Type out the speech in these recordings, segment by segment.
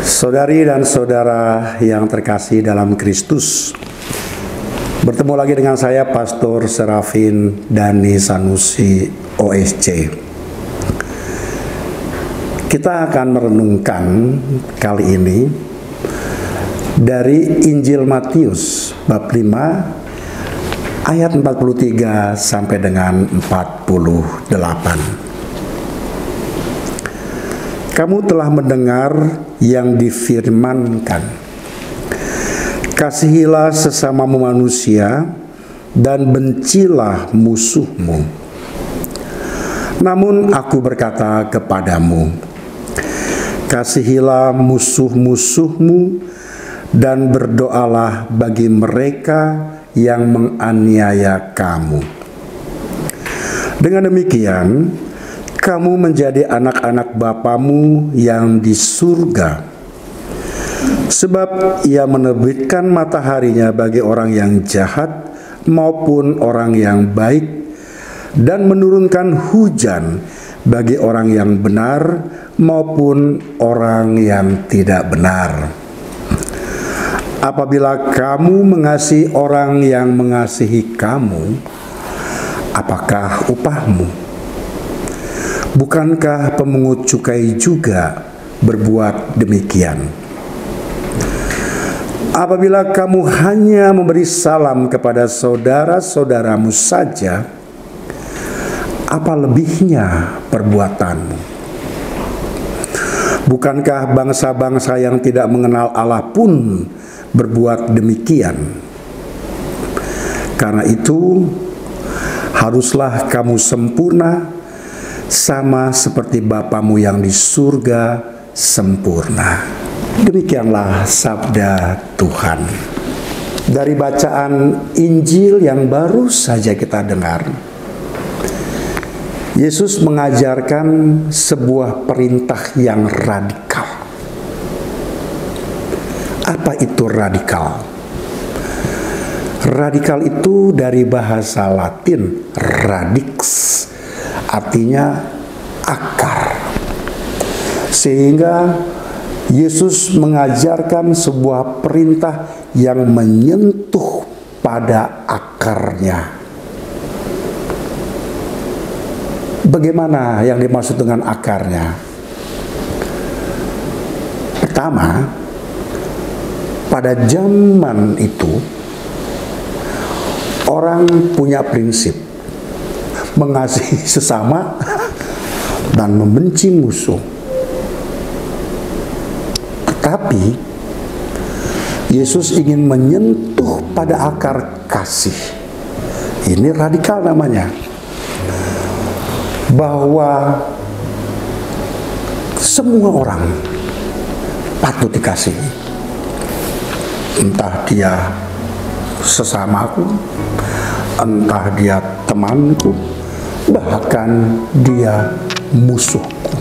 Saudari dan saudara yang terkasih dalam Kristus, bertemu lagi dengan saya Pastor Serafin Dani Sanusi OSC. Kita akan merenungkan kali ini dari Injil Matius bab 5 ayat 43 sampai dengan 48. Kamu telah mendengar yang difirmankan, kasihilah sesamamu manusia dan bencilah musuhmu. Namun aku berkata kepadamu, kasihilah musuh-musuhmu dan berdoalah bagi mereka yang menganiaya kamu. Dengan demikian, kamu menjadi anak-anak Bapamu yang di surga. Sebab ia menerbitkan mataharinya bagi orang yang jahat maupun orang yang baik, dan menurunkan hujan bagi orang yang benar maupun orang yang tidak benar. Apabila kamu mengasihi orang yang mengasihi kamu, apakah upahmu? Bukankah pemungut cukai juga berbuat demikian? Apabila kamu hanya memberi salam kepada saudara-saudaramu saja, apa lebihnya perbuatanmu? Bukankah bangsa-bangsa yang tidak mengenal Allah pun berbuat demikian? Karena itu, haruslah kamu sempurna, sama seperti Bapamu yang di surga sempurna. Demikianlah sabda Tuhan. Dari bacaan Injil yang baru saja kita dengar, Yesus mengajarkan sebuah perintah yang radikal. Apa itu radikal? Radikal itu dari bahasa Latin radix, artinya akar. Sehingga Yesus mengajarkan sebuah perintah yang menyentuh pada akarnya. Bagaimana yang dimaksud dengan akarnya? Pertama, pada zaman itu orang punya prinsip mengasihi sesama dan membenci musuh. Tetapi Yesus ingin menyentuh pada akar kasih. Ini radikal namanya. Bahwa semua orang patut dikasihi. Entah dia sesamaku, entah dia temanku, bahkan dia musuhku.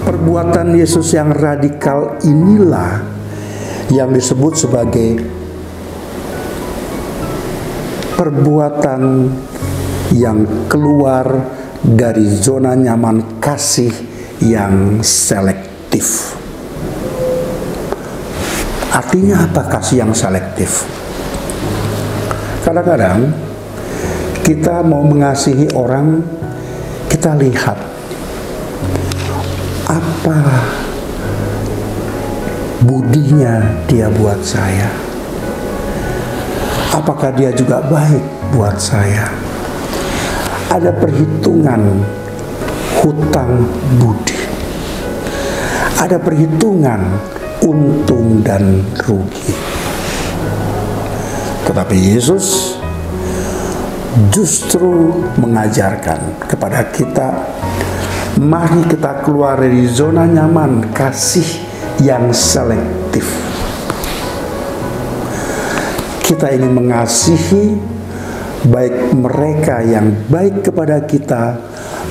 Perbuatan Yesus yang radikal inilah yang disebut sebagai perbuatan yang keluar dari zona nyaman kasih yang selektif. Artinya apa kasih yang selektif? Kadang-kadang kita mau mengasihi orang, kita lihat apa budinya dia buat saya. Apakah dia juga baik buat saya? Ada perhitungan hutang budi. Ada perhitungan untung dan rugi. Tetapi Yesus justru mengajarkan kepada kita, mari kita keluar dari zona nyaman kasih yang selektif. Kita ingin mengasihi baik mereka yang baik kepada kita,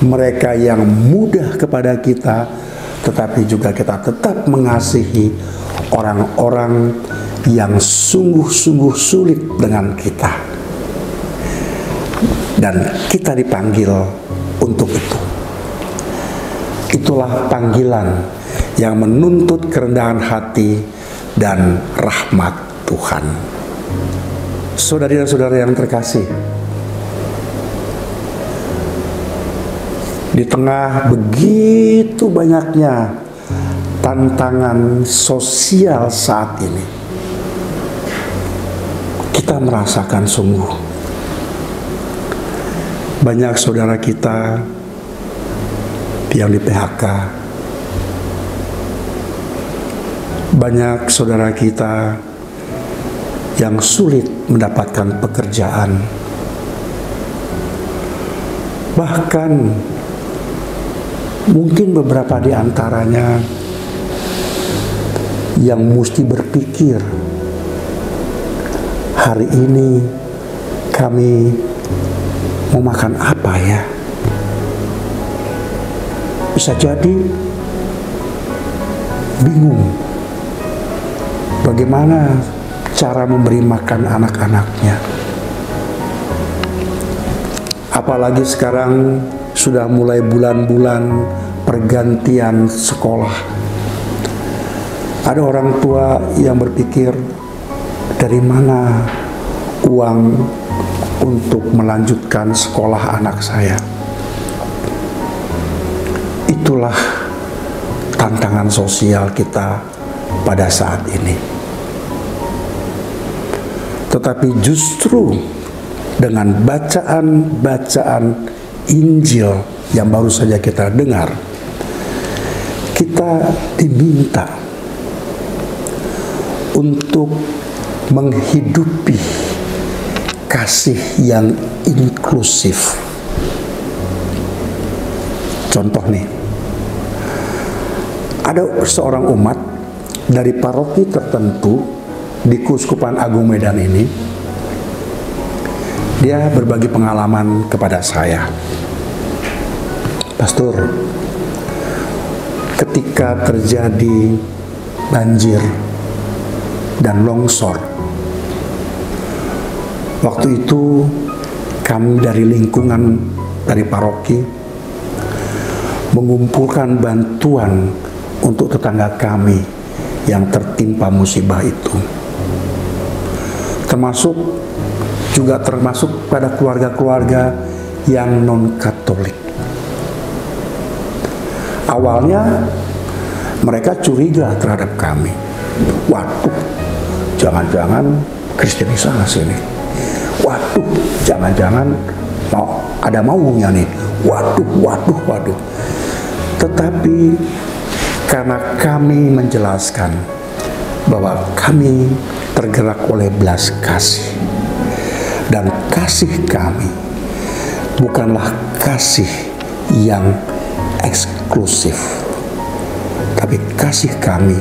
mereka yang mudah kepada kita, tetapi juga kita tetap mengasihi orang-orang yang sungguh-sungguh sulit dengan kita. Dan kita dipanggil untuk itu. Itulah panggilan yang menuntut kerendahan hati dan rahmat Tuhan. Saudari dan saudara yang terkasih, di tengah begitu banyaknya tantangan sosial saat ini, kita merasakan sungguh banyak saudara kita yang di PHK, banyak saudara kita yang sulit mendapatkan pekerjaan, bahkan mungkin beberapa di antaranya yang mesti berpikir, hari ini kami mau makan apa ya? Bisa jadi bingung bagaimana cara memberi makan anak-anaknya. Apalagi sekarang sudah mulai bulan-bulan pergantian sekolah. Ada orang tua yang berpikir, dari mana uang untuk melanjutkan sekolah anak saya? Itulah tantangan sosial kita pada saat ini. Tetapi justru dengan bacaan-bacaan Injil yang baru saja kita dengar, kita diminta untuk menghidupi kasih yang inklusif. Contoh nih, ada seorang umat dari paroki tertentu di Keuskupan Agung Medan ini. Dia berbagi pengalaman kepada saya. Pastor, ketika terjadi banjir dan longsor, waktu itu kami dari lingkungan dari paroki mengumpulkan bantuan untuk tetangga kami yang tertimpa musibah itu. Termasuk pada keluarga-keluarga yang non-Katolik. Awalnya mereka curiga terhadap kami. Waduh, jangan-jangan Kristenisasi nih. Waduh, jangan-jangan ada maunya nih. Waduh. Tetapi karena kami menjelaskan bahwa kami tergerak oleh belas kasih, dan kasih kami bukanlah kasih yang eksklusif, tapi kasih kami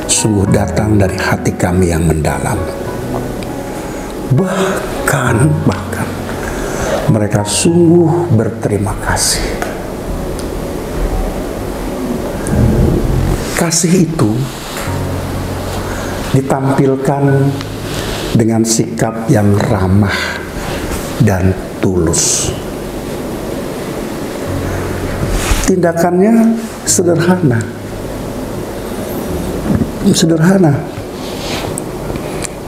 sungguh datang dari hati kami yang mendalam. Bahkan mereka sungguh berterima kasih. Kasih itu ditampilkan dengan sikap yang ramah dan tulus. Tindakannya sederhana,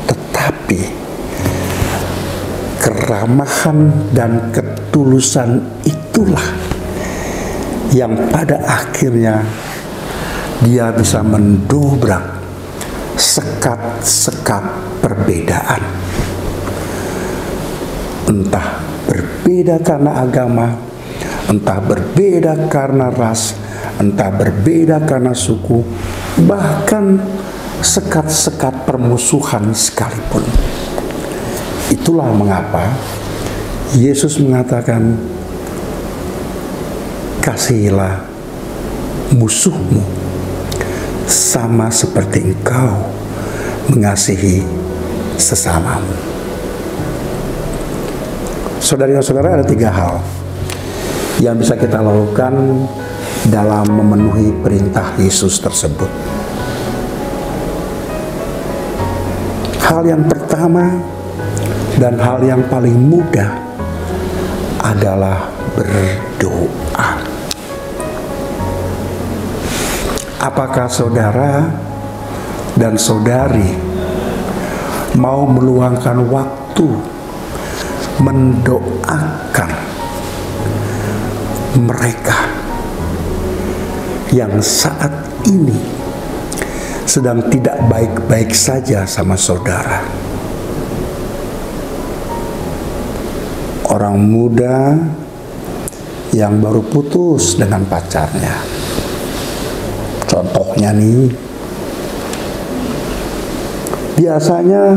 tetapi keramahan dan ketulusan itulah yang pada akhirnya dia bisa mendobrak sekat-sekat perbedaan. Entah berbeda karena agama, entah berbeda karena ras, entah berbeda karena suku, bahkan sekat-sekat permusuhan sekalipun. Itulah mengapa Yesus mengatakan, kasihilah musuhmu sama seperti engkau mengasihi sesamamu. Saudari dan saudara, ada 3 hal yang bisa kita lakukan dalam memenuhi perintah Yesus tersebut. Hal yang pertama dan hal yang paling mudah adalah berdoa. Apakah saudara dan saudari mau meluangkan waktu mendoakan mereka yang saat ini sedang tidak baik-baik saja sama saudara? Orang muda yang baru putus dengan pacarnya, contohnya nih, biasanya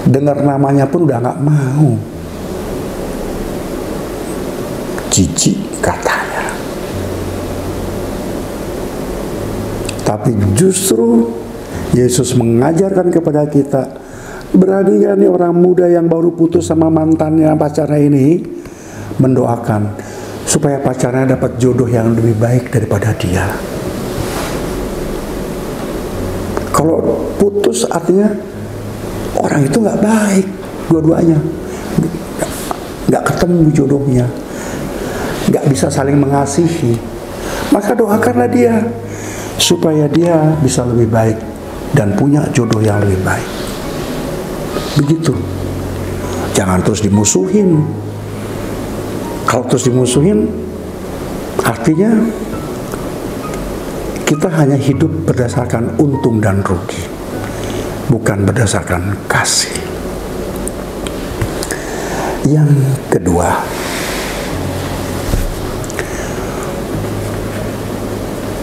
dengar namanya pun udah nggak mau, jijik katanya. Tapi justru Yesus mengajarkan kepada kita, berani gak nih orang muda yang baru putus sama mantannya, pacarnya ini, mendoakan supaya pacarnya dapat jodoh yang lebih baik daripada dia. Kalau putus artinya orang itu nggak baik, dua-duanya nggak ketemu jodohnya, nggak bisa saling mengasihi. Maka doakanlah dia supaya dia bisa lebih baik dan punya jodoh yang lebih baik. Begitu. Jangan terus dimusuhin. Kalau terus dimusuhin, artinya kita hanya hidup berdasarkan untung dan rugi, bukan berdasarkan kasih. Yang kedua,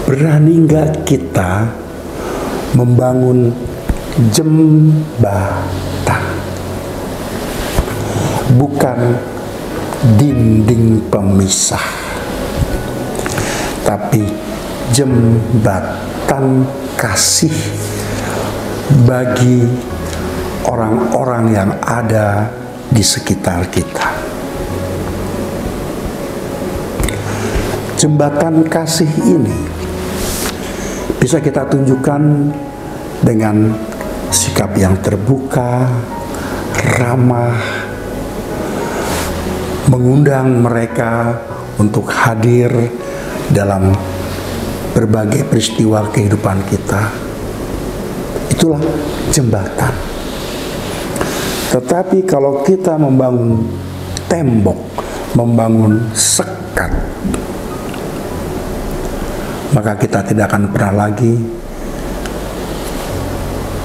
berani nggak kita membangun jembatan, bukan dinding pemisah, tapi jembatan kasih bagi orang-orang yang ada di sekitar kita. Jembatan kasih ini bisa kita tunjukkan dengan sikap yang terbuka, ramah, mengundang mereka untuk hadir dalam berbagai peristiwa kehidupan kita. Itulah jembatan. Tetapi kalau kita membangun tembok, membangun sekat, maka kita tidak akan pernah lagi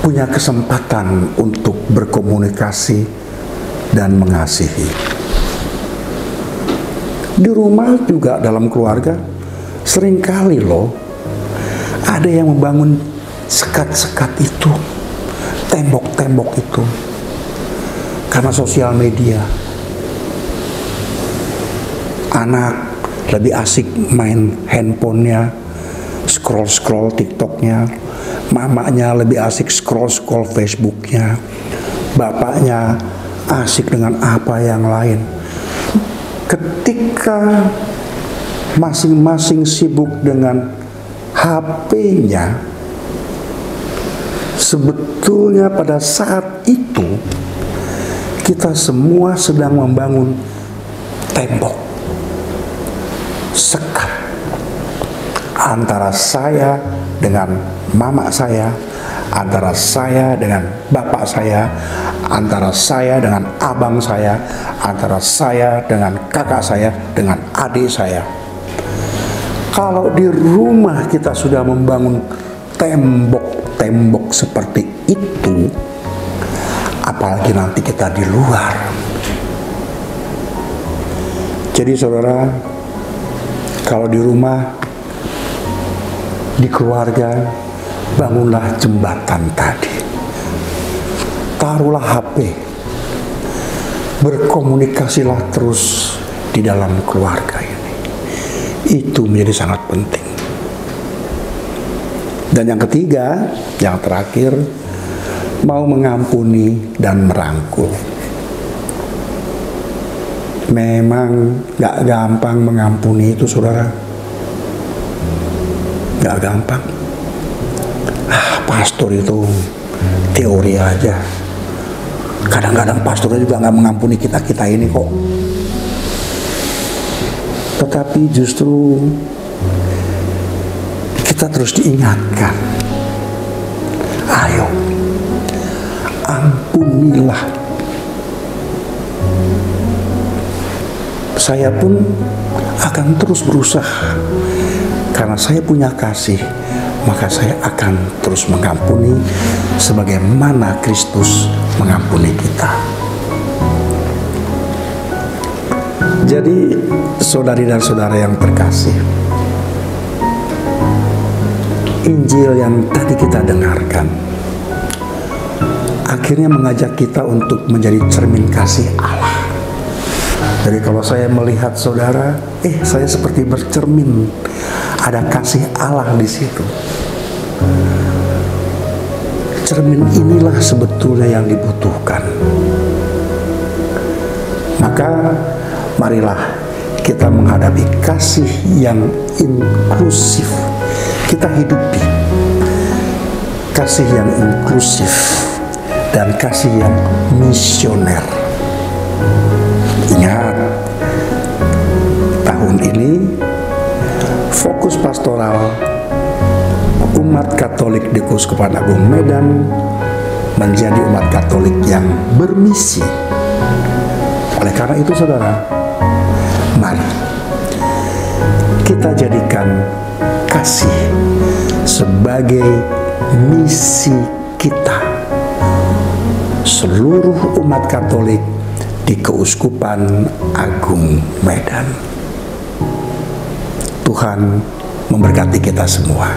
punya kesempatan untuk berkomunikasi dan mengasihi. Di rumah juga, dalam keluarga, seringkali loh ada yang membangun sekat-sekat itu, tembok-tembok itu, karena sosial media. Anak lebih asik main handphonenya, scroll-scroll TikToknya, mamanya lebih asik scroll-scroll Facebooknya, bapaknya asik dengan apa yang lain. Ketika masing-masing sibuk dengan HP-nya, sebetulnya pada saat itu kita semua sedang membangun tembok, sekat antara saya dengan mama saya, antara saya dengan bapak saya, antara saya dengan abang saya, antara saya dengan kakak saya, dengan adik saya. Kalau di rumah kita sudah membangun tembok-tembok seperti itu, apalagi nanti kita di luar. Jadi saudara, kalau di rumah, di keluarga, bangunlah jembatan tadi. Taruhlah HP, berkomunikasilah terus di dalam keluarga ini. Itu menjadi sangat penting. Dan yang ketiga, yang terakhir, mau mengampuni dan merangkul. Memang gak gampang mengampuni itu, saudara. Gak gampang. Pastor itu teori aja. Kadang-kadang pastornya juga gak mengampuni kita-kita ini kok. Tetapi justru kita terus diingatkan, ayo ampunilah. Saya pun akan terus berusaha, karena saya punya kasih, maka saya akan terus mengampuni sebagaimana Kristus mengampuni kita. Jadi saudari dan saudara yang terkasih, Injil yang tadi kita dengarkan akhirnya mengajak kita untuk menjadi cermin kasih Allah. Jadi kalau saya melihat saudara, saya seperti bercermin, ada kasih Allah di situ. Cermin inilah sebetulnya yang dibutuhkan. Maka marilah kita menghadapi kasih yang inklusif. Kita hidupi kasih yang inklusif dan kasih yang misioner. Ingat, tahun ini fokus pastoral umat Katolik di Keuskupan Agung Medan menjadi umat Katolik yang bermisi. Oleh karena itu saudara, mari kita jadikan kasih sebagai misi kita, seluruh umat Katolik di Keuskupan Agung Medan. Tuhan memberkati kita semua.